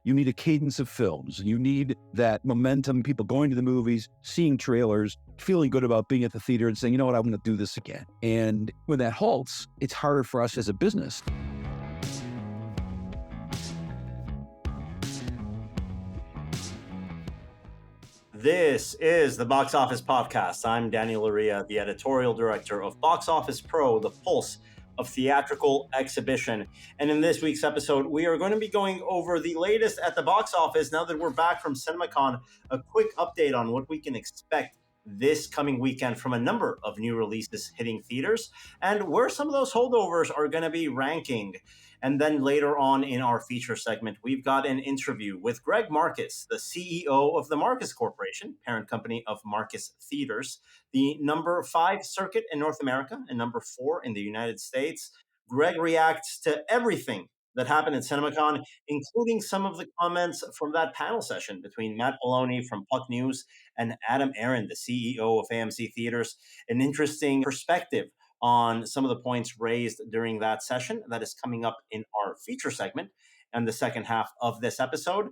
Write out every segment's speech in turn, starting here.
You need a cadence of films. You need that momentum, people going to the movies, seeing trailers, feeling good about being at the theater and saying, you know what, I'm going to do this again. And when that halts, it's harder for us as a business. This is the Box Office Podcast. I'm Daniel Luria, the editorial director of Box Office Pro, the pulse of theatrical exhibition. And in this week's episode, we are going to be going over the latest at the box office. Now that we're back from CinemaCon, a quick update on what we can expect this coming weekend from a number of new releases hitting theaters and where some of those holdovers are going to be ranking. And then later on in our feature segment, we've got an interview with Greg Marcus, the CEO of the Marcus Corporation, parent company of Marcus Theaters, the number 5 circuit in North America and number 4 in the United States. Greg reacts to everything that happened at CinemaCon, including some of the comments from that panel session between Matt Belloni from Puck News and Aron, the CEO of AMC Theaters. An interesting perspective on some of the points raised during that session that is coming up in our feature segment and the second half of this episode.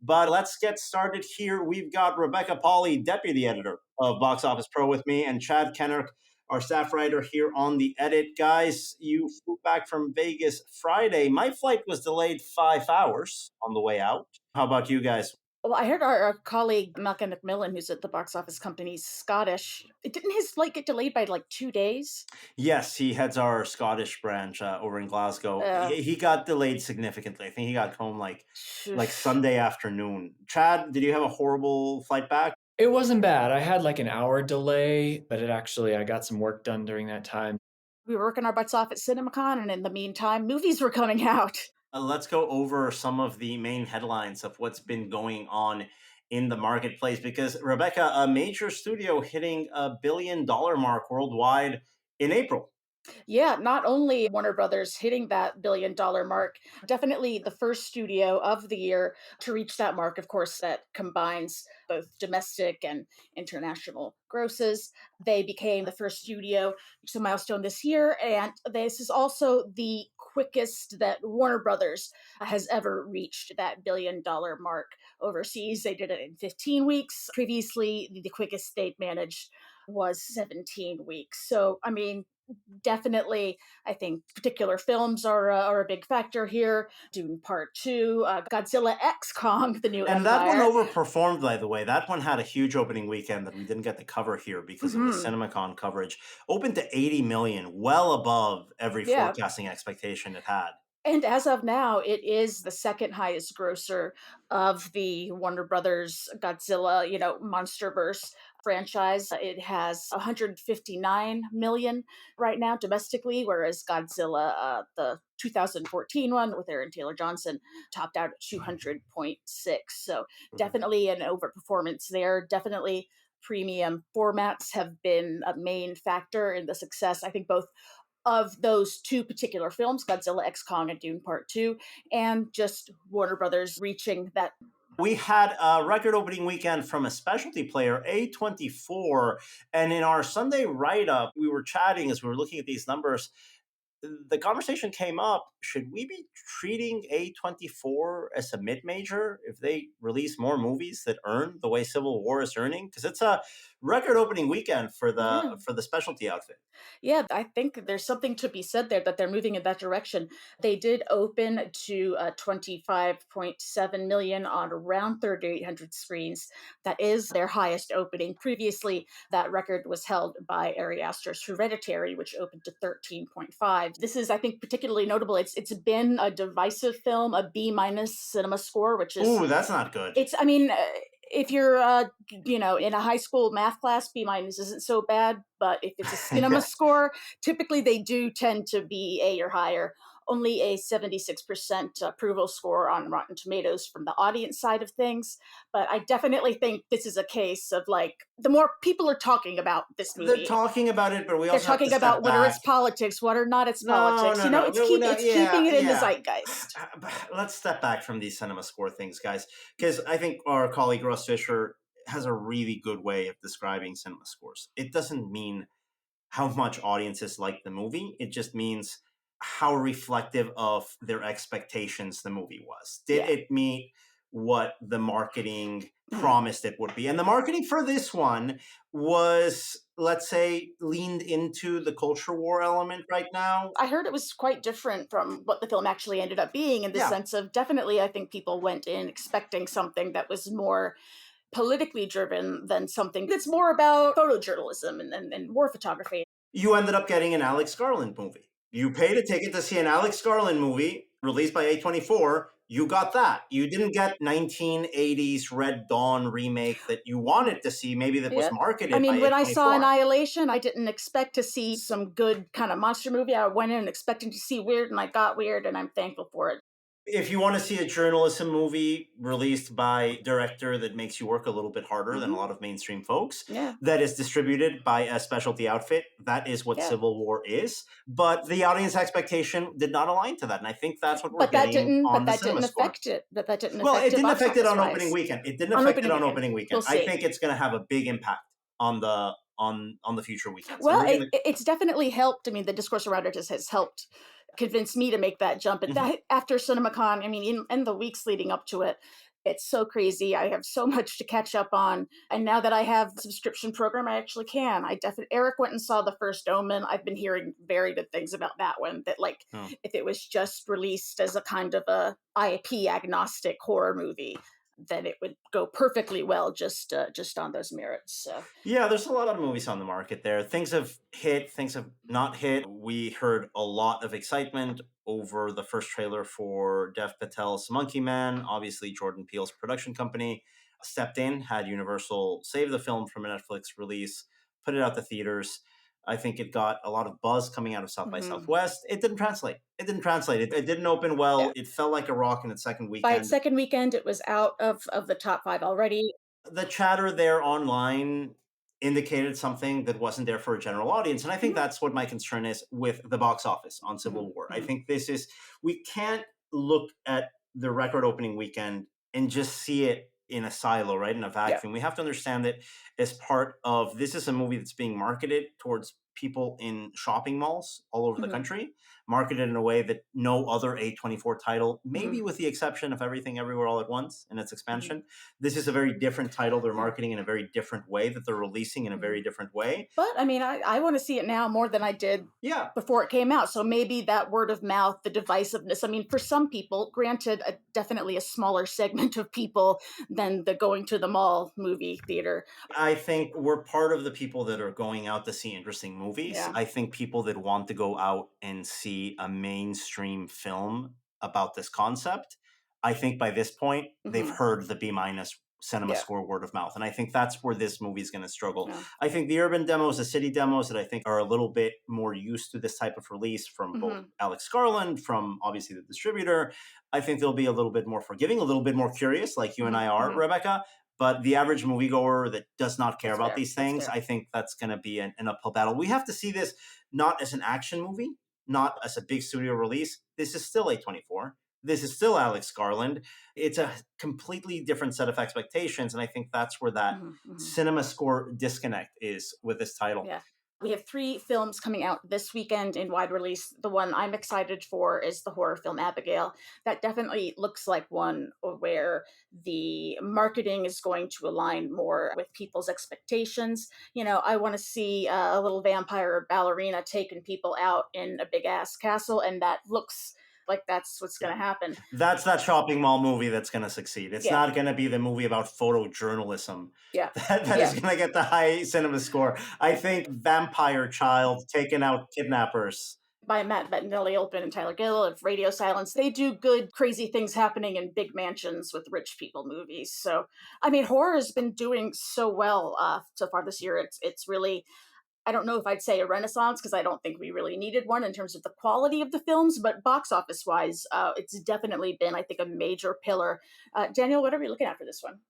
But let's get started here. We've got Rebecca Pauley, deputy editor of Box Office Pro with me, and Chad Kennerk, our staff writer here on the edit. Guys, you flew back from Vegas Friday. My flight was delayed 5 hours on the way out. How about you guys? Well, I heard our colleague Malcolm McMillan, who's at the box office company, Scottish. Didn't his flight get delayed by like 2 days? Yes, he heads our Scottish branch over in Glasgow. He got delayed significantly. I think he got home like Sunday afternoon. Chad, did you have a horrible flight back? It wasn't bad. I had like an hour delay, but I got some work done during that time. We were working our butts off at CinemaCon, and in the meantime, movies were coming out. Let's go over some of the main headlines of what's been going on in the marketplace, because Rebecca, a major studio hitting $1 billion mark worldwide in April. Yeah, not only Warner Brothers hitting that $1 billion mark, definitely the first studio of the year to reach that mark. Of course, that combines both domestic and international grosses. They became the first studio, which is a milestone this year. And this is also the quickest that Warner Brothers has ever reached that $1 billion mark overseas. They did it in 15 weeks. Previously, the quickest they'd managed was 17 weeks. So, I mean, definitely, I think particular films are a big factor here. Dune Part 2, Godzilla X Kong, the new And Empire. that one overperformed, by the way. That one had a huge opening weekend that we didn't get to cover here because of the CinemaCon coverage. Opened to 80 million, well above every forecasting expectation it had. And as of now, it is the second highest grosser of the Warner Brothers Godzilla, MonsterVerse franchise. It has 159 million right now domestically, whereas Godzilla, the 2014 one with Aaron Taylor Johnson, topped out at 200.6. So definitely an overperformance there. Definitely premium formats have been a main factor in the success. I think both of those two particular films, Godzilla X Kong and Dune Part 2, and just Warner Brothers reaching that. We had a record opening weekend from a specialty player, A24, and in our Sunday write-up, we were chatting as we were looking at these numbers. The conversation came up, should we be treating A24 as a mid-major if they release more movies that earn the way Civil War is earning? Because it's a record opening weekend for the specialty outfit. Yeah, I think there's something to be said there that they're moving in that direction. They did open to 25.7 million on around 3,800 screens. That is their highest opening. Previously, that record was held by Ari Aster's Hereditary, which opened to 13.5. This is, I think, particularly notable. It's been a divisive film, a B- cinema score, which is... Ooh, that's not good. If you're, in a high school math class, B- isn't so bad. But if it's a cinema score, typically they do tend to be A or higher. Only a 76% approval score on Rotten Tomatoes from the audience side of things. But I definitely think this is a case of, like, the more people are talking about this movie. They're talking about it, but we also They're talking about whether it's politics, what or not it's politics. It's keeping it in the zeitgeist. Let's step back from these cinema score things, guys, because I think our colleague Russ Fisher has a really good way of describing cinema scores. It doesn't mean how much audiences like the movie. It just means how reflective of their expectations the movie was. Did it meet what the marketing promised it would be. And the marketing for this one was, let's say, leaned into the culture war element right now. I heard it was quite different from what the film actually ended up being, in the sense of, definitely I think people went in expecting something that was more politically driven than something that's more about photojournalism and war photography. You ended up getting an Alex Garland movie. You paid a ticket to see an Alex Garland movie released by A24. You got that. You didn't get 1980s Red Dawn remake that you wanted to see, maybe that was marketed I mean, by when I saw A24. Annihilation, I didn't expect to see some good kind of monster movie. I went in expecting to see weird, and I got weird, and I'm thankful for it. If you want to see a journalism movie released by a director that makes you work a little bit harder than a lot of mainstream folks, that is distributed by a specialty outfit, that is what Civil War is. But the audience expectation did not align to that. And I think that's what we're getting on the cinema score. Affect it. But that didn't Well, affect it didn't affect it on box-office-wise. opening weekend. It didn't affect it on opening weekend. We'll I think it's going to have a big impact on the future weekends. Well, it's definitely helped. I mean, the discourse around it has helped convince me to make that jump. And that after CinemaCon, I mean, in the weeks leading up to it, it's so crazy. I have so much to catch up on. And now that I have the subscription program, I actually can. Eric went and saw the first Omen. I've been hearing very good things about that one, that if it was just released as a kind of a IP agnostic horror movie, then it would go perfectly well just on those merits. So. Yeah, there's a lot of movies on the market there. Things have hit, things have not hit. We heard a lot of excitement over the first trailer for Dev Patel's Monkey Man. Obviously, Jordan Peele's production company stepped in, had Universal save the film from a Netflix release, put it out to theaters. I think it got a lot of buzz coming out of South by Southwest. It didn't translate. It didn't open well. Yeah. It fell like a rock in its second weekend. By its second weekend, it was out of the top 5 already. The chatter there online indicated something that wasn't there for a general audience. And I think that's what my concern is with the box office on Civil War. I think we can't look at the record opening weekend and just see it in a silo, right? In a vacuum. We have to understand that as part of, this is a movie that's being marketed towards people in shopping malls all over the country, marketed in a way that no other A24 title, maybe with the exception of Everything Everywhere All at Once and its expansion. This is a very different title. They're marketing in a very different way, that they're releasing in a very different way. But I mean, I want to see it now more than I did before it came out. So maybe that word of mouth, the divisiveness. I mean, for some people, granted, definitely a smaller segment of people than the going to the mall movie theater. I think we're part of the people that are going out to see interesting movies. I think people that want to go out and see a mainstream film about this concept, I think by this point, they've heard the B- cinema score word of mouth. And I think that's where this movie is going to struggle. I think the urban demos, the city demos that I think are a little bit more used to this type of release from both Alex Garland, from obviously the distributor, I think they'll be a little bit more forgiving, a little bit more curious, like you and I are, Rebecca. But the average moviegoer that does not care about these things, I think that's going to be an uphill battle. We have to see this not as an action movie, not as a big studio release. This is still A24. This is still Alex Garland. It's a completely different set of expectations. And I think that's where that cinema score disconnect is with this title. Yeah. We have 3 films coming out this weekend in wide release. The one I'm excited for is the horror film Abigail. That definitely looks like one where the marketing is going to align more with people's expectations. You know, I want to see a little vampire ballerina taking people out in a big ass castle, and that looks like that's what's going to happen. That's that shopping mall movie that's going to succeed. It's not going to be the movie about photojournalism that is going to get the high cinema score. I think Vampire Child taking out kidnappers by Matt Bettinelli-Olpin and Tyler Gill of Radio Silence, they do good, crazy things happening in big mansions with rich people movies. So, I mean, horror has been doing so well so far this year. It's really, I don't know if I'd say a renaissance, because I don't think we really needed one in terms of the quality of the films, but box office wise, it's definitely been, I think, a major pillar. Daniel, what are we looking at for this one?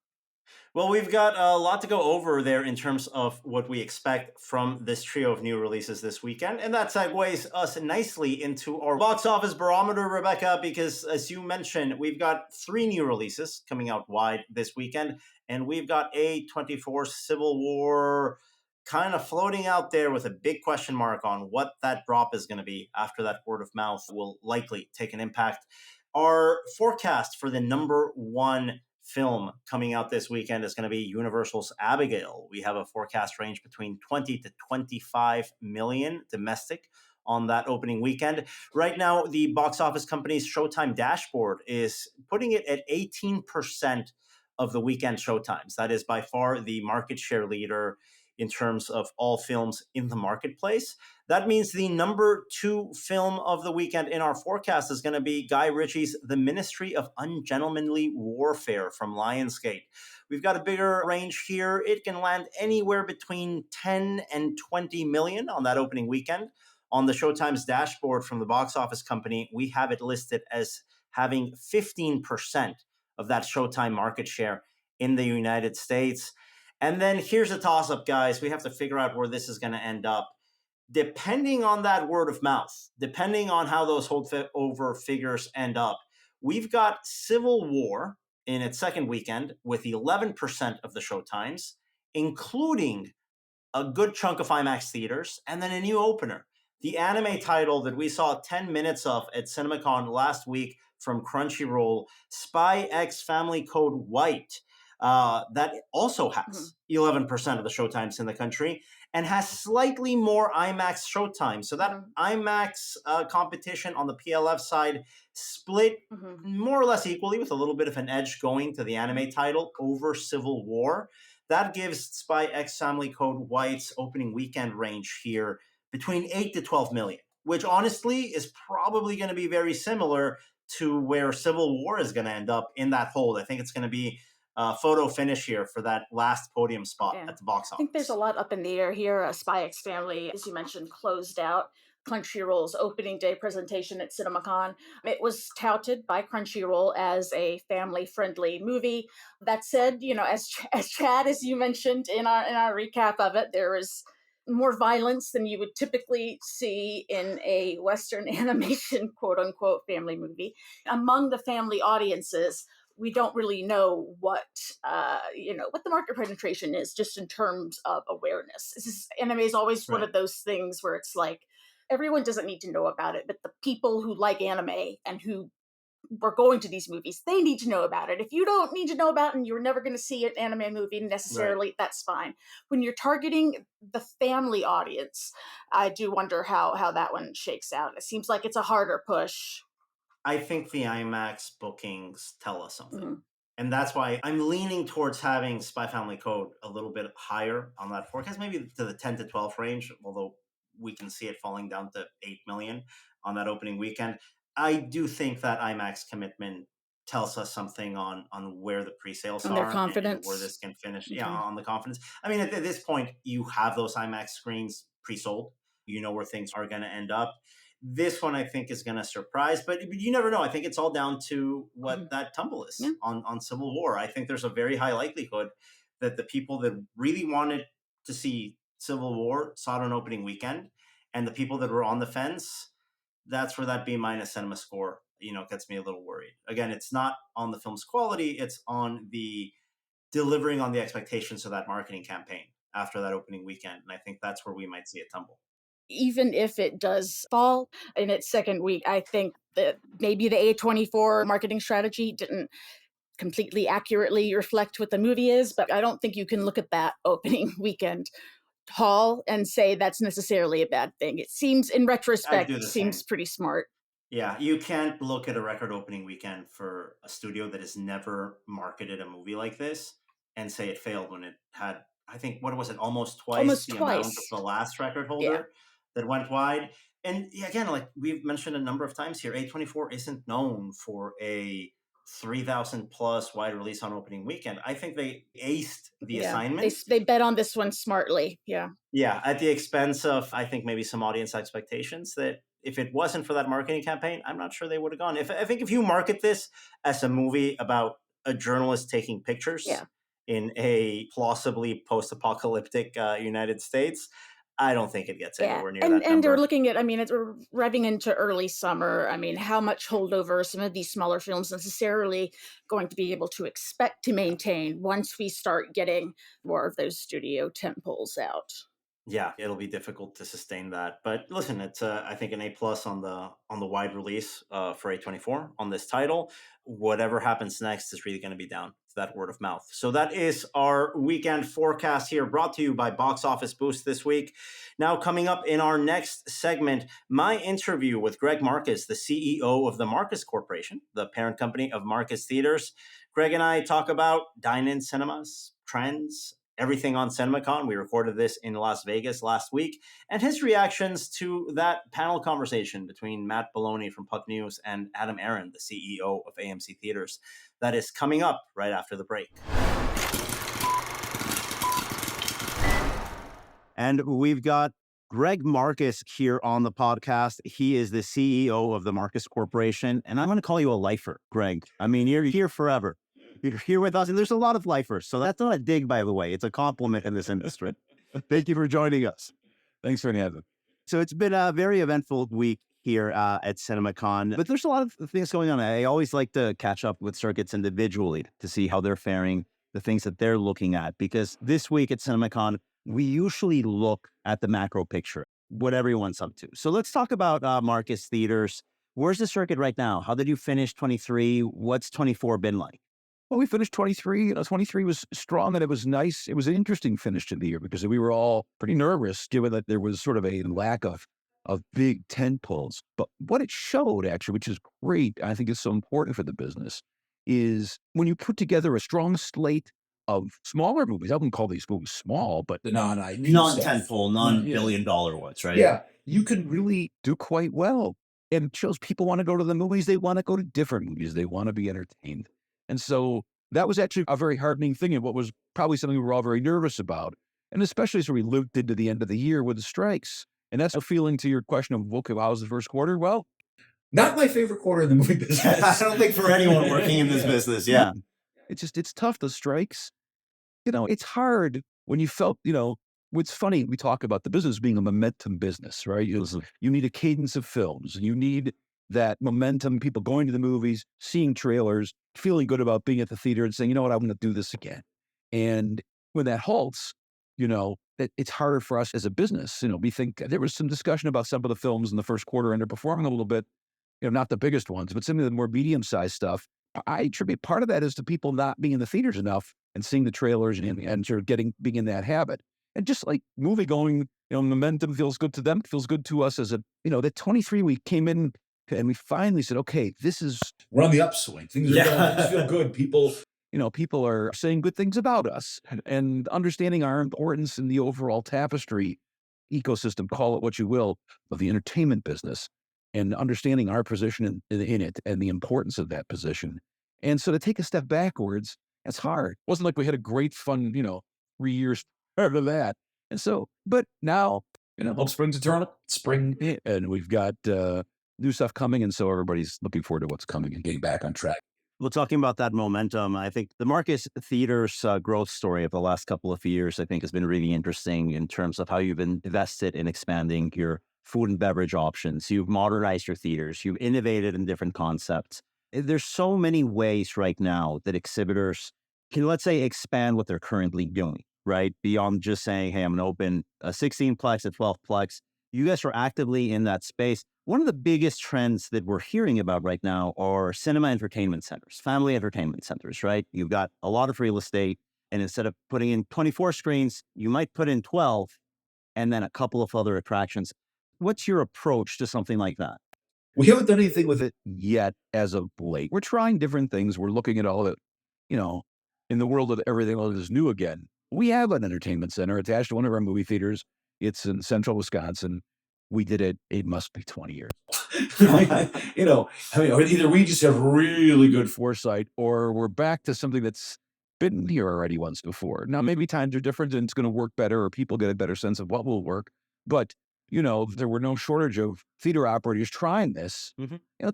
Well, we've got a lot to go over there in terms of what we expect from this trio of new releases this weekend. And that segues us nicely into our box office barometer, Rebecca, because as you mentioned, we've got 3 new releases coming out wide this weekend. And we've got A24 Civil War kind of floating out there with a big question mark on what that drop is going to be after that word of mouth will likely take an impact. Our forecast for the number 1 film coming out this weekend is going to be Universal's Abigail. We have a forecast range between 20 to 25 million domestic on that opening weekend. Right now, the box office company's Showtime dashboard is putting it at 18% of the weekend showtimes. That is by far the market share leader in terms of all films in the marketplace. That means the number 2 film of the weekend in our forecast is going to be Guy Ritchie's The Ministry of Ungentlemanly Warfare from Lionsgate. We've got a bigger range here. It can land anywhere between 10 and 20 million on that opening weekend. On the Showtime's dashboard from the box office company, we have it listed as having 15% of that Showtime market share in the United States. And then here's a toss-up, guys. We have to figure out where this is going to end up. Depending on that word of mouth, depending on how those holdover figures end up, we've got Civil War in its second weekend with 11% of the showtimes, including a good chunk of IMAX theaters, and then a new opener. The anime title that we saw 10 minutes of at CinemaCon last week from Crunchyroll, Spy X Family Code White, that also has 11% of the showtimes in the country and has slightly more IMAX showtime. So that IMAX competition on the PLF side split more or less equally, with a little bit of an edge going to the anime title over Civil War. That gives Spy X Family Code White's opening weekend range here between 8 to 12 million, which honestly is probably going to be very similar to where Civil War is going to end up in that hold. I think it's going to be photo finish here for that last podium spot at the box office. I think there's a lot up in the air here. Spy X Family, as you mentioned, closed out Crunchyroll's opening day presentation at CinemaCon. It was touted by Crunchyroll as a family-friendly movie. That said, as Chad, as you mentioned in our recap of it, there is more violence than you would typically see in a Western animation, quote unquote, family movie. Among the family audiences, we don't really know what the market penetration is, just in terms of awareness. Anime is always one of those things where it's like everyone doesn't need to know about it, but the people who like anime and who were going to these movies, they need to know about it. If you don't need to know about it and you're never going to see an anime movie necessarily, that's fine. When you're targeting the family audience, I do wonder how that one shakes out. It seems like it's a harder push. I think the IMAX bookings tell us something. And that's why I'm leaning towards having Spy Family Code a little bit higher on that forecast, maybe to the 10 to 12 range, although we can see it falling down to 8 million on that opening weekend. I do think that IMAX commitment tells us something on where the pre-sales on are, their confidence, and where this can finish. Yeah, on the confidence. I mean, at this point, you have those IMAX screens pre-sold. You know where things are going to end up. This one, I think, is going to surprise, but you never know. I think it's all down to what that tumble is on Civil War. I think there's a very high likelihood that the people that really wanted to see Civil War saw it on opening weekend, and the people that were on the fence, that's where that B- cinema score, gets me a little worried. Again, it's not on the film's quality, it's on the delivering on the expectations of that marketing campaign after that opening weekend. And I think that's where we might see a tumble. Even if it does fall in its second week, I think that maybe the A24 marketing strategy didn't completely accurately reflect what the movie is, but I don't think you can look at that opening weekend haul and say that's necessarily a bad thing. It seems, in retrospect, seems pretty smart. Yeah, you can't look at a record opening weekend for a studio that has never marketed a movie like this and say it failed when it had, I think, what was it, almost twice amount of the last record holder that went wide. And again, like we've mentioned a number of times here, A24 isn't known for a 3,000 plus wide release on opening weekend. I think they aced the assignment. They bet on this one smartly. Yeah, at the expense of, I think, maybe some audience expectations that if it wasn't for that marketing campaign, I'm not sure they would have gone. I think if you market this as a movie about a journalist taking pictures in a plausibly post-apocalyptic United States, I don't think it gets anywhere near that number. And they're looking at, it's revving into early summer. How much holdover some of these smaller films necessarily going to be able to expect to maintain once we start getting more of those studio tentpoles out. Yeah, it'll be difficult to sustain that. But listen, it's I think an A+ on the wide release for A24 on this title. Whatever happens next is really going to be down to that word of mouth. So that is our weekend forecast here, brought to you by Box Office Boost this week. Now, coming up in our next segment, my interview with Greg Marcus, the CEO of the Marcus Corporation, the parent company of Marcus Theaters. Greg and I talk about dine-in cinemas, trends, everything on CinemaCon. We recorded this in Las Vegas last week, and his reactions to that panel conversation between Matt Belloni from Puck News and Adam Aron, the CEO of AMC Theaters. That is coming up right after the break. And we've got Greg Marcus here on the podcast. He is the CEO of the Marcus Corporation. And I'm going to call you a lifer, Greg. I mean, you're here forever. You're here with us. And there's a lot of lifers. So that's not a dig, by the way. It's a compliment in this industry. Thank you for joining us. Thanks for having me. So it's been a very eventful week here at CinemaCon, but there's a lot of things going on. I always like to catch up with circuits individually to see how they're faring, the things that they're looking at, because this week at CinemaCon, we usually look at the macro picture, what everyone's up to. So let's talk about Marcus Theaters. Where's the circuit right now? How did you finish 23? What's 24 been like? Well, we finished 23. 23 was strong and it was nice. It was an interesting finish to the year because we were all pretty nervous given that there was sort of a lack of big tent poles. But what it showed, actually, which is great, I think is so important for the business, is when you put together a strong slate of smaller movies. I wouldn't call these movies small, but The non-tentpole, non-billion-dollar ones, right? yeah, you can really do quite well. And it shows people want to go to the movies. They want to go to different movies. They want to be entertained. And so that was actually a very heartening thing and what was probably something we were all very nervous about. And especially as we lived into the end of the year with the strikes. And that's a feeling to your question of, okay, how was the first quarter? Well, not my favorite quarter in the movie business. I don't think for anyone working in this business, yeah. It's tough, the strikes. It's hard when you felt, what's funny, we talk about the business being a momentum business, right? You need a cadence of films. You need that momentum, people going to the movies, seeing trailers, feeling good about being at the theater and saying, you know what, I'm going to do this again. And when that halts, it's harder for us as a business. We think there was some discussion about some of the films in the first quarter underperforming a little bit, not the biggest ones, but some of the more medium-sized stuff. I attribute part of that is to people not being in the theaters enough and seeing the trailers and sort of being in that habit. And just like movie going, momentum feels good to them, feels good to us as that 23 we came in and we finally said, okay, we're on the upswing. Things are going, things feel good. People are saying good things about us and understanding our importance in the overall tapestry ecosystem, call it what you will, of the entertainment business, and understanding our position in it and the importance of that position. And so to take a step backwards, it's hard. It wasn't like we had a great fun, 3 years after that. And so, but now, Hope springs eternal. Spring. And we've got new stuff coming. And so everybody's looking forward to what's coming and getting back on track. Well, talking about that momentum, I think the Marcus Theaters growth story of the last couple of years, I think, has been really interesting in terms of how you've invested in expanding your food and beverage options. You've modernized your theaters. You've innovated in different concepts. There's so many ways right now that exhibitors can, let's say, expand what they're currently doing, right? Beyond just saying, hey, I'm going to open a 16-plex, a 12-plex. You guys are actively in that space. One of the biggest trends that we're hearing about right now are cinema entertainment centers, family entertainment centers, right? You've got a lot of real estate, and instead of putting in 24 screens, you might put in 12 and then a couple of other attractions. What's your approach to something like that? We haven't done anything with it yet as of late. We're trying different things. We're looking at all of it, in the world of everything that is new again. We have an entertainment center attached to one of our movie theaters. It's in central Wisconsin. We did it. It must be 20 years. Either we just have really good foresight or we're back to something that's been here already once before. Now, maybe times are different and it's going to work better or people get a better sense of what will work. But, there were no shortage of theater operators trying this,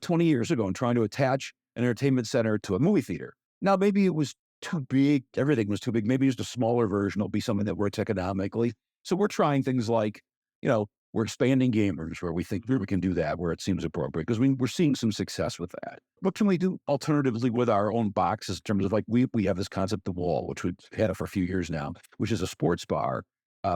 20 years ago and trying to attach an entertainment center to a movie theater. Now, maybe it was too big. Everything was too big. Maybe just a smaller version will be something that works economically. So we're trying things like, we're expanding gamers where we think we can do that, where it seems appropriate, because we're seeing some success with that. What can we do alternatively with our own boxes in terms of we have this concept, The Wall, which we've had it for a few years now, which is a sports bar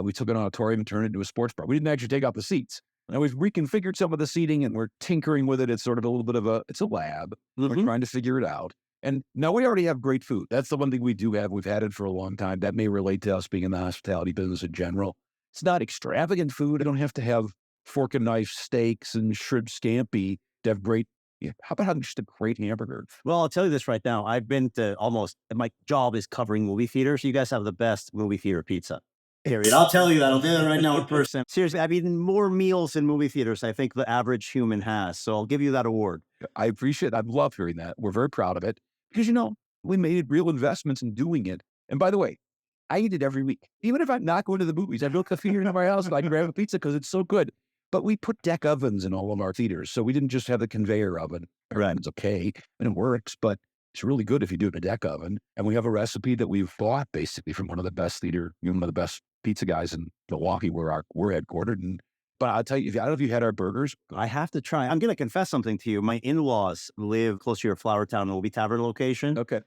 We took an auditorium and turned it into a sports bar. We didn't actually take out the seats. And we've reconfigured some of the seating and we're tinkering with it. It's sort of a little bit of it's a lab. We're trying to figure it out. And now we already have great food. That's the one thing we do have. We've had it for a long time. That may relate to us being in the hospitality business in general. It's not extravagant food. I don't have to have fork and knife steaks and shrimp scampi to have great. Yeah. How about having just a great hamburger? Well, I'll tell you this right now. I've been to my job is covering movie theaters. You guys have the best movie theater pizza. Period. I'll tell you that. I'll do that right now in person. Seriously, I've eaten more meals in movie theaters I think the average human has. So I'll give you that award. I appreciate it. I love hearing that. We're very proud of it because, we made real investments in doing it. And by the way, I eat it every week. Even if I'm not going to the movies, I built a theater in my house and I grab a pizza because it's so good. But we put deck ovens in all of our theaters. So we didn't just have the conveyor oven. Right. It's okay and it works, but it's really good if you do it in a deck oven. And we have a recipe that we've bought basically from one of the best one of the best pizza guys in Milwaukee where we're headquartered. But I'll tell you, I don't know if you had our burgers. I have to try. I'm going to confess something to you. My in-laws live close to your Flowertown Movie Tavern location. Okay.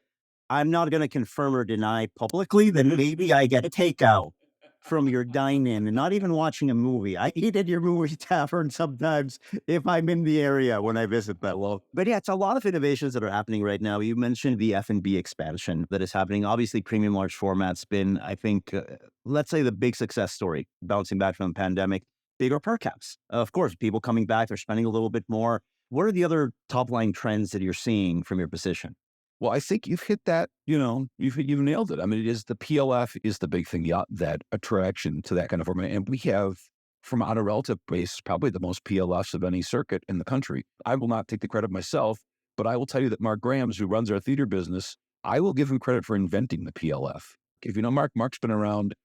I'm not going to confirm or deny publicly that maybe I get a takeout from your dine-in and not even watching a movie. I eat at your movie tavern sometimes if I'm in the area when I visit that. But yeah, it's a lot of innovations that are happening right now. You mentioned the F&B expansion that is happening. Obviously, premium large format's been, I think, let's say the big success story, bouncing back from the pandemic. Bigger per caps. Of course, people coming back, they're spending a little bit more. What are the other top-line trends that you're seeing from your position? Well, I think you've hit that, you've nailed it. I mean, it is the PLF is the big thing, that attraction to that kind of format. And we have, from on a relative base, probably the most PLFs of any circuit in the country. I will not take the credit myself, but I will tell you that Mark Grahams, who runs our theater business, I will give him credit for inventing the PLF. If you know Mark's been around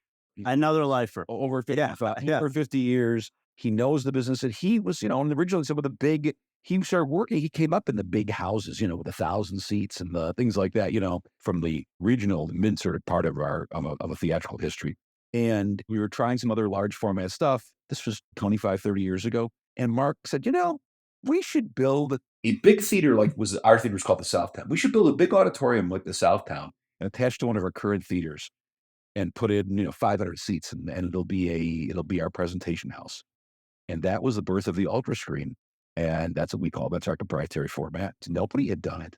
another lifer over 50 years. He knows the business, and he was, and originally some of the big. He started working. He came up in the big houses, with 1,000 seats and the things like that, from the regional mid sort of part of of a theatrical history. And we were trying some other large format stuff. This was 25, 30 years ago. And Mark said, we should build a big theater our theater was called the Southtown. We should build a big auditorium like the Southtown and attach to one of our current theaters and put in, 500 seats and it'll be our presentation house. And that was the birth of the Ultra Screen. And that's our proprietary format. Nobody had done it.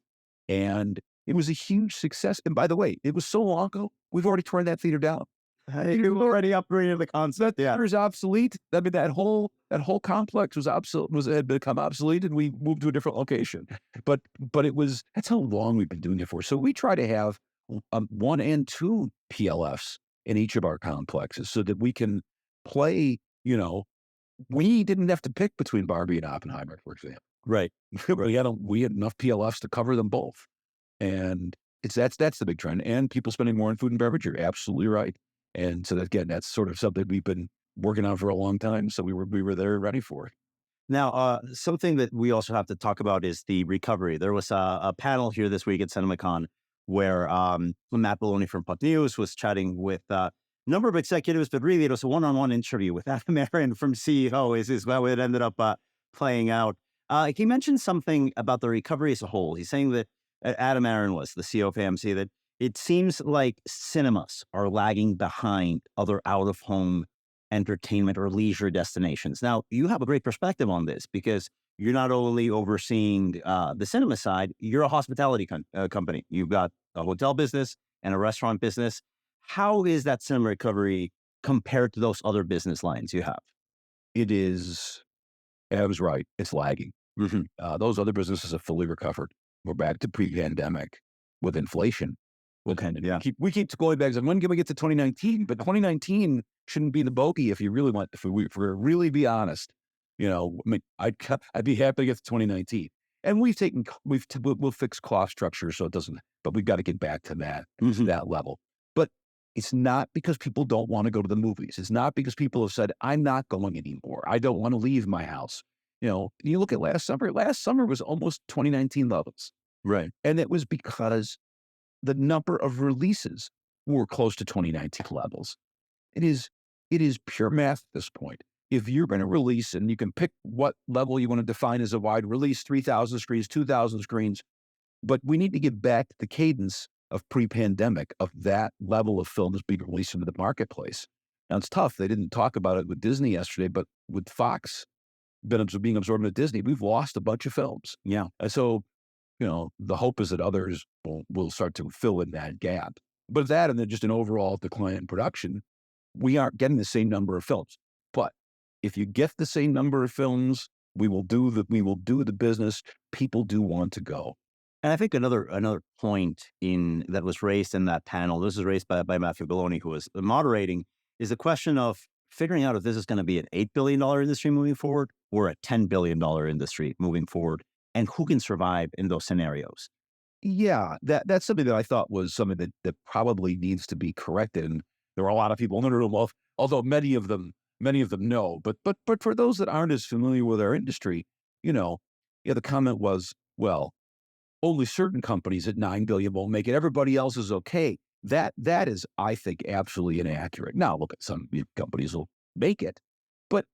And it was a huge success. And by the way, it was so long ago, we've already torn that theater down. You've already upgraded the concept. That theater is obsolete. I mean, that whole complex had become obsolete and we moved to a different location. But that's how long we've been doing it for. So we try to have 1 and 2 PLFs in each of our complexes so that we can play, we didn't have to pick between Barbie and Oppenheimer, for example. Right. We had enough PLFs to cover them both. And that's the big trend. And people spending more on food and beverage, you're absolutely right. And so that's sort of something we've been working on for a long time. So we were there ready for it. Now, something that we also have to talk about is the recovery. There was a panel here this week at CinemaCon where Matt Belloni from Puck News was chatting with number of executives, but really it was a one-on-one interview with Aron from CEO is how it ended up playing out. He mentioned something about the recovery as a whole. He's saying that Aron was the CEO of AMC, that it seems like cinemas are lagging behind other out-of-home entertainment or leisure destinations. Now, you have a great perspective on this because you're not only overseeing the cinema side, you're a hospitality company. You've got a hotel business and a restaurant business. How is that cinema recovery compared to those other business lines you have? It is, I was right, it's lagging. Mm-hmm. Those other businesses have fully recovered. We're back to pre-pandemic with inflation. We keep going back and when can we get to 2019? But 2019 shouldn't be the bogey if we really be honest. I'd be happy to get to 2019. And we'll fix cost structure so it doesn't, but we've got to get back to that level. But it's not because people don't want to go to the movies. It's not because people have said, I'm not going anymore. I don't want to leave my house. You look at last summer. Last summer was almost 2019 levels. Right. And it was because the number of releases were close to 2019 levels. It is pure math at this point. If you're going to release, and you can pick what level you want to define as a wide release, 3,000 screens, 2,000 screens, but we need to get back to the cadence of pre-pandemic of that level of films being released into the marketplace. Now it's tough. They didn't talk about it with Disney yesterday, but with Fox being absorbed into Disney, we've lost a bunch of films. Yeah. And so, the hope is that others will start to fill in that gap. But that and then just an overall decline in production, we aren't getting the same number of films. But if you get the same number of films, we will do the business. People do want to go. And I think another point that was raised in that panel, this is raised by Matthew Belloni, who was moderating, is the question of figuring out if this is going to be an $8 billion industry moving forward or a $10 billion industry moving forward, and who can survive in those scenarios. Yeah, that's something that I thought was something that probably needs to be corrected. And there are a lot of people in the room, although many of them know. But for those that aren't as familiar with our industry, the comment was, well, only certain companies at 9 billion won't make it. Everybody else is okay. That is, I think, absolutely inaccurate. Now, look, at some companies will make it, but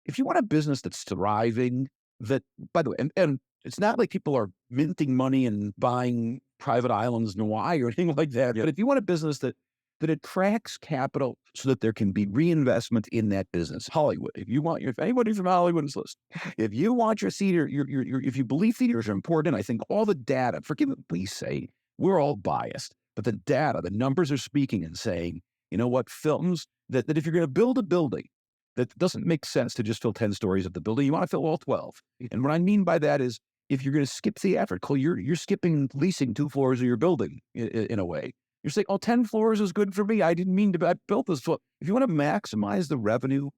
if you want a business that's thriving, that, by the way, and it's not like people are minting money and buying private islands in Hawaii or anything like that. Yeah. But if you want a business that attracts capital so that there can be reinvestment in that business, Hollywood. If anybody from Hollywood is listening, if you want your theater, if you believe theaters are important, I think all the data, forgive what we say, we're all biased, but the data, the numbers are speaking and saying, you know what, films that if you're going to build a building, that doesn't make sense to just fill 10 stories of the building. You want to fill all 12. And what I mean by that is, if you're going to skip theatrical, you're skipping leasing 2 floors of your building in a way. You're saying, 10 floors is good for me. I didn't mean to, I built this. If you want to maximize the revenue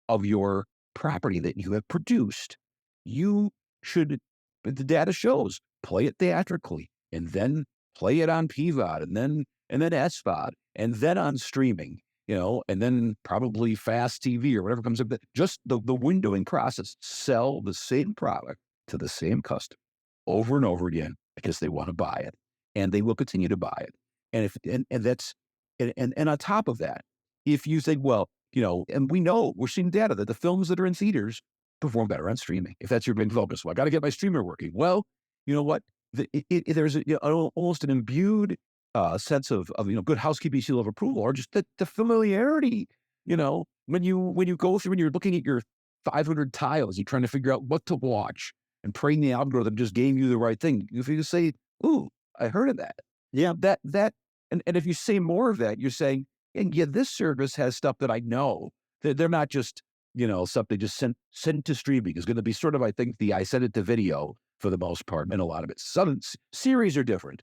of your property that you have produced, you should, the data shows, play it theatrically and then play it on PVOD and then SVOD and then on streaming, and then probably fast TV or whatever comes up. Just the windowing process, sell the same product to the same customer over and over again because they want to buy it and they will continue to buy it. And on top of that, if you think, well, and we're seeing data that the films that are in theaters perform better on streaming. If that's your big focus, well, I got to get my streamer working. Well, you know what? There's almost an imbued sense of good housekeeping seal of approval, or just the familiarity. When you go through and you're looking at your 500 tiles, you're trying to figure out what to watch, and praying the algorithm just gave you the right thing. If you say, "Ooh, I heard of that," yeah, and if you say more of that, you're saying, yeah, this service has stuff that I know. They're not just, stuff they just sent to streaming. Is going to be sort of, I think, I sent it to video for the most part, and a lot of it. Some series are different,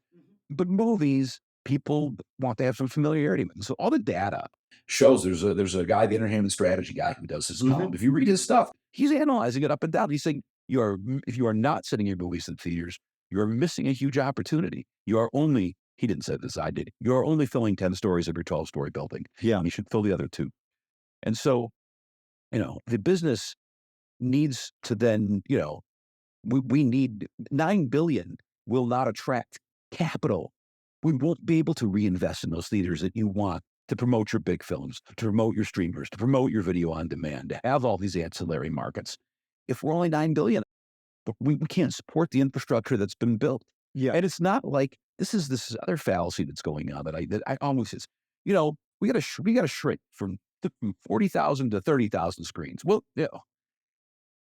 but movies, people want to have some familiarity with. So all the data shows there's a guy, the entertainment strategy guy, who does his column. If you read his stuff, he's analyzing it up and down. He's saying, if you are not sending your movies in theaters, you're missing a huge opportunity. You are only, he didn't say this, I did. You're only filling 10 stories of your 12-story building. Yeah. And you should fill the other 2. And so, the business needs to then, we need $9 billion will not attract capital. We won't be able to reinvest in those theaters that you want to promote your big films, to promote your streamers, to promote your video on demand, to have all these ancillary markets. If we're only $9 billion, but we can't support the infrastructure that's been built. Yeah. And it's not like this is other fallacy that's going on that I almost is, we got to shrink from 40,000 to 30,000 screens. Well,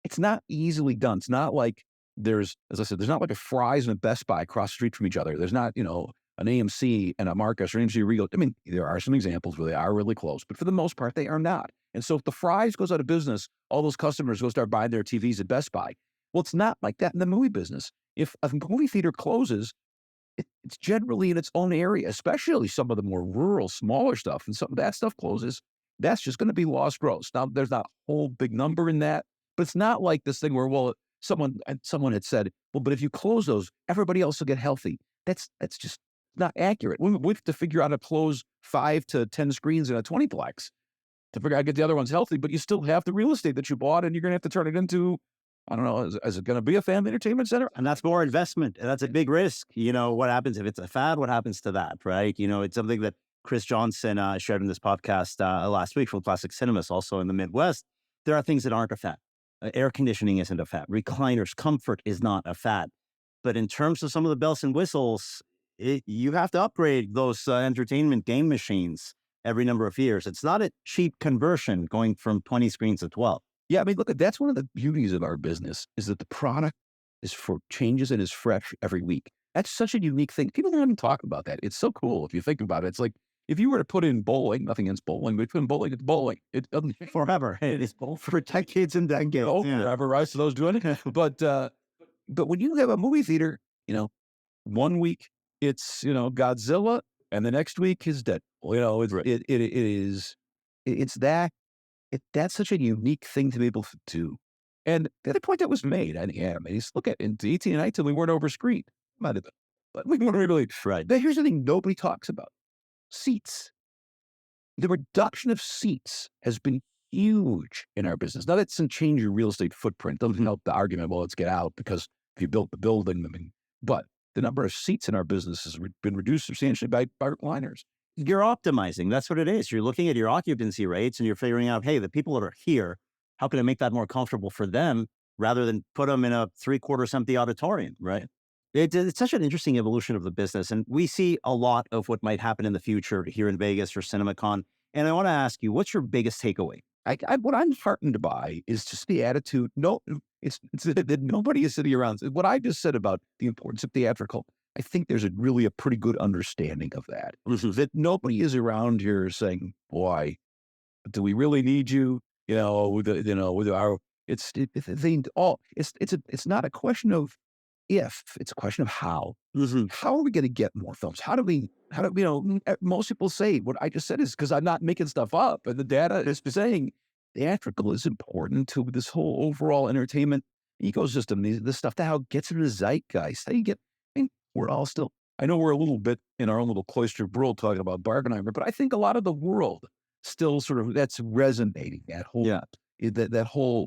it's not easily done. It's not like as I said, there's not like a Fry's and a Best Buy across the street from each other. There's not, an AMC and a Marcus or AMC Regal. I mean, there are some examples where they are really close, but for the most part, they are not. And so if the Fry's goes out of business, all those customers go start buying their TVs at Best Buy. Well, it's not like that in the movie business. If a movie theater closes, it's generally in its own area, especially some of the more rural, smaller stuff. And some of that stuff closes. That's just going to be lost gross. Now, there's not a whole big number in that, but it's not like this thing where, well, someone had said, well, but if you close those, everybody else will get healthy. That's just not accurate. We have to figure out how to close 5 to 10 screens in a 20-plex to figure out how to get the other ones healthy, but you still have the real estate that you bought, and you're going to have to turn it into, I don't know, is it going to be a family entertainment center? And that's more investment. And that's a big risk. What happens if it's a fad? What happens to that, right? It's something that Chris Johnson shared in this podcast last week from Classic Cinemas, also in the Midwest. There are things that aren't a fad. Air conditioning isn't a fad. Recliners, comfort is not a fad. But in terms of some of the bells and whistles, you have to upgrade those entertainment game machines every number of years. It's not a cheap conversion going from 20 screens to 12. Yeah, I mean, look, that's one of the beauties of our business is that the product is for changes and is fresh every week. That's such a unique thing. People don't even talk about that. It's so cool if you think about it. It's like if you were to put in bowling, nothing against bowling, but put in bowling, it's bowling. It doesn't Forever. It's for decades and decades. forever, right? So those doing it. But when you have a movie theater, 1 week it's Godzilla, and the next week is Deadpool. It's Right. it is it's that that's such a unique thing to be able to do. And the other point that was made, and yeah, I mean, just look at in 18 and 19, we weren't over screened. Might have been, but we weren't really. Right. But here's the thing: nobody talks about seats. The reduction of seats has been huge in our business. Now that doesn't change your real estate footprint. Doesn't help the argument. Well, let's get out because if you built the building, I mean, but the number of seats in our business has been reduced substantially by recliners. You're optimizing. That's what it is. You're looking at your occupancy rates and you're figuring out, hey, the people that are here, how can I make that more comfortable for them rather than put them in a 3/4 empty auditorium, right? It's such an interesting evolution of the business. And we see a lot of what might happen in the future here in Vegas for CinemaCon. And I want to ask you, what's your biggest takeaway? What I'm heartened by is just the attitude. No, it's that nobody is sitting around. What I just said about the importance of theatrical, I think there's really a pretty good understanding of that. That nobody is around here saying, "Boy, do we really need you?" With our it's not a question of if, it's a question of how. How are we going to get more films? Most people say what I just said is because I'm not making stuff up, and the data is saying theatrical is important to this whole overall entertainment ecosystem. This stuff that how it gets into the zeitgeist. How you get, I mean, we're all still, I know we're a little bit in our own little cloistered world talking about Barbenheimer, but I think a lot of the world still sort of, that's resonating. That whole,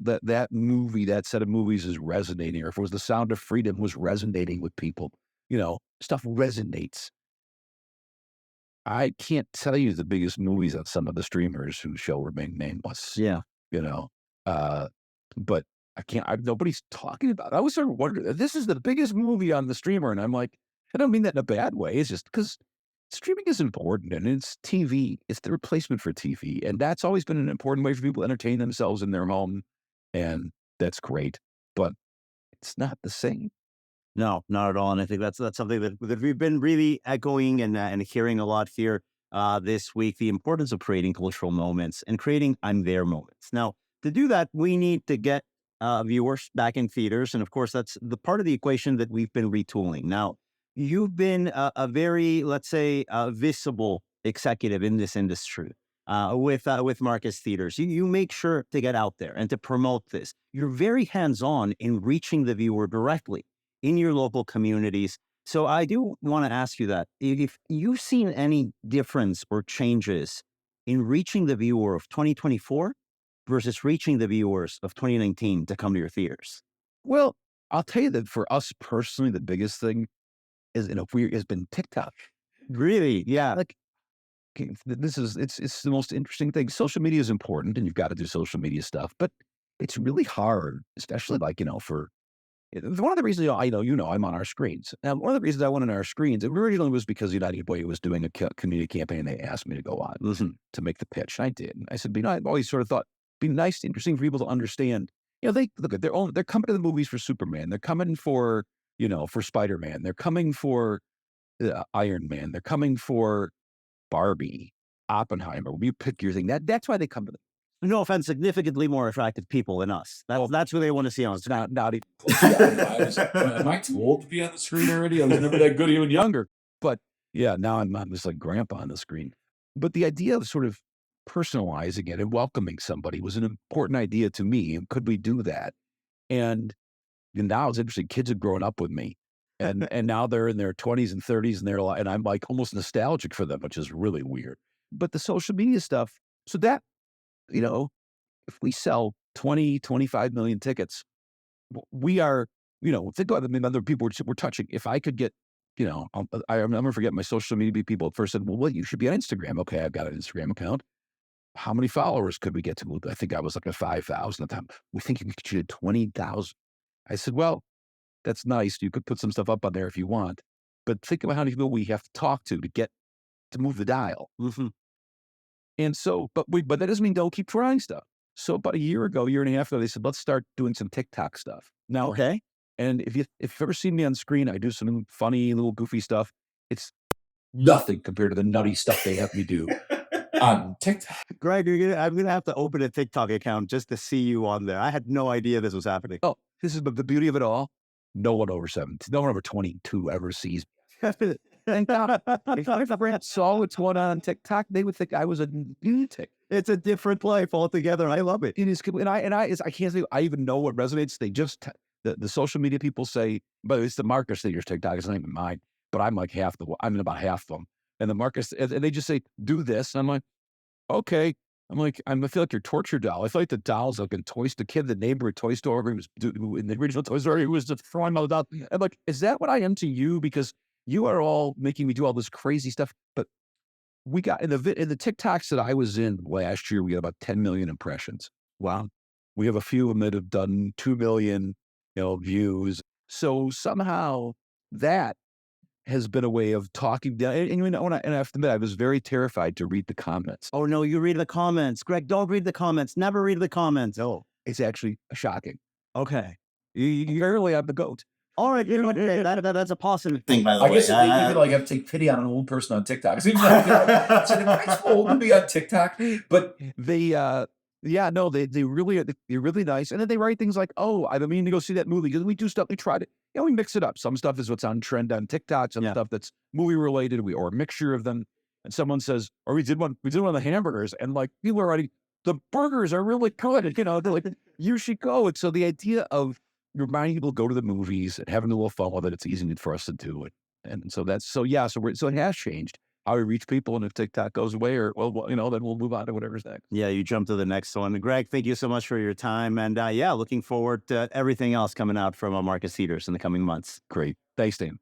that movie, that set of movies is resonating. Or if it was The Sound of Freedom was resonating with people, stuff resonates. I can't tell you the biggest movies on some of the streamers who shall remain nameless. Yeah. But nobody's talking about it. I was sort of wondering, this is the biggest movie on the streamer. And I'm like, I don't mean that in a bad way. It's just because streaming is important and it's TV. It's the replacement for TV. And that's always been an important way for people to entertain themselves in their home. And that's great. But it's not the same. No, not at all. And I think that's something that we've been really echoing and hearing a lot here this week, the importance of creating cultural moments and creating I'm there moments. Now, to do that, we need to get viewers back in theaters. And of course, that's the part of the equation that we've been retooling. Now, you've been a very, let's say, visible executive in this industry with Marcus Theaters. You make sure to get out there and to promote this. You're very hands-on in reaching the viewer directly in your local communities. So I do want to ask you that if you've seen any difference or changes in reaching the viewer of 2024 versus reaching the viewers of 2019 to come to your theaters. Well, I'll tell you that for us personally, the biggest thing is, has been TikTok. Really? Yeah. Like, it's the most interesting thing. Social media is important and you've got to do social media stuff, but it's really hard, especially for one of the reasons, I'm on our screens. Now, one of the reasons I went on our screens, it originally was because United Way was doing a community campaign. They asked me to go on to make the pitch. And I did. And I said, I've always sort of thought it'd be nice, interesting for people to understand. They look at they're coming to the movies for Superman. They're coming for, for Spider-Man. They're coming for Iron Man. They're coming for Barbie, Oppenheimer. When you pick your thing, that's why they come to the. No offense, significantly more attractive people than us. That's who they want to see on screen. Not even close. Am I too old to be on the screen already? I was never that good even younger. But yeah, now I'm just like grandpa on the screen. But the idea of sort of personalizing it and welcoming somebody was an important idea to me. And could we do that? And now it's interesting. Kids have grown up with me. And now they're in their 20s and 30s and I'm like almost nostalgic for them, which is really weird. But the social media stuff, so that, if we sell 20, 25 million tickets, we are, think about the other people we're touching. If I could get, I'll never forget my social media people at first said, well, you should be on Instagram. Okay, I've got an Instagram account. How many followers could we get to? I think I was like at 5,000 at the time. We think you should have 20,000. I said, well, that's nice. You could put some stuff up on there if you want. But think about how many people we have to talk to get to move the dial. And so, but that doesn't mean don't keep trying stuff. So about a year and a half ago, they said, let's start doing some TikTok stuff. Now, Okay. and if you've ever seen me on screen, I do some funny little goofy stuff. It's Nothing compared to the nutty stuff they have me do on TikTok. Greg, I'm gonna have to open a TikTok account just to see you on there. I had no idea this was happening. oh, this is the beauty of it all. No one over 17, no one over 22 ever sees me. And if my friends saw what's going on TikTok, they would think I was a lunatic. It's a different life altogether. I love it. It is, and I can't say I even know what resonates. They just the social media people say, but it's the Marcus Theater's TikTok. It's not even mine, but I'm like I'm in about half of them. And the Marcus, and they just say, do this. And I'm like, okay. I feel like your torture doll. I feel like the doll's like in the kid, the neighbor at Toy Store, who in the original Toy Story, who was just throwing all the dolls. I'm like, is that what I am to you? Because you are all making me do all this crazy stuff. But we got in the TikToks that I was in last year, we got about 10 million impressions. Wow. We have a few of them that have done 2 million, views. So somehow that has been a way of talking down. And I have to admit, I was very terrified to read the comments. Oh no, you read the comments. Greg, don't read the comments. Never read the comments. No, it's actually shocking. Okay. You're really on the goat. All right, you know what? That's a positive thing, by the I way. guess you could like have to take pity on an old person on TikTok. It seems like it's old to be on TikTok, but They're really nice. And then they write things like, oh, I've been meaning to go see that movie because we do stuff. We try to, we mix it up. Some stuff is what's on trend on TikTok. Some stuff that's movie related. Or a mixture of them. And someone says, or we did one of the hamburgers, and like people are writing, the burgers are really good. They're like, you should go. And so the idea of reminding people to go to the movies and having a little fun with it, it's easy for us to do it. And so so it has changed how we reach people. And if TikTok goes away, or then we'll move on to whatever's next. Yeah, you jump to the next one. Greg, thank you so much for your time. And looking forward to everything else coming out from Marcus Theaters in the coming months. Great. Thanks, Dan.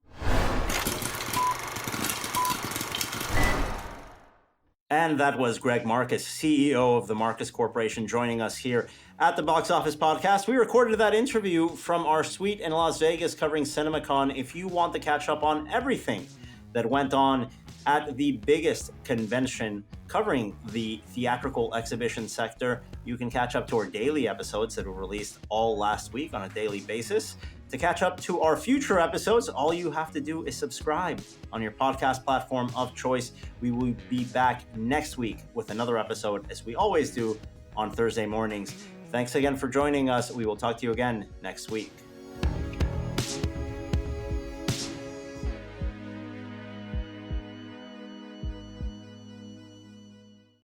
And that was Greg Marcus, CEO of the Marcus Corporation, joining us here at the Box Office Podcast. We recorded that interview from our suite in Las Vegas covering CinemaCon. If you want to catch up on everything that went on at the biggest convention covering the theatrical exhibition sector, you can catch up to our daily episodes that were released all last week on a daily basis. To catch up to our future episodes, all you have to do is subscribe on your podcast platform of choice. We will be back next week with another episode, as we always do on Thursday mornings. Thanks again for joining us. We will talk to you again next week.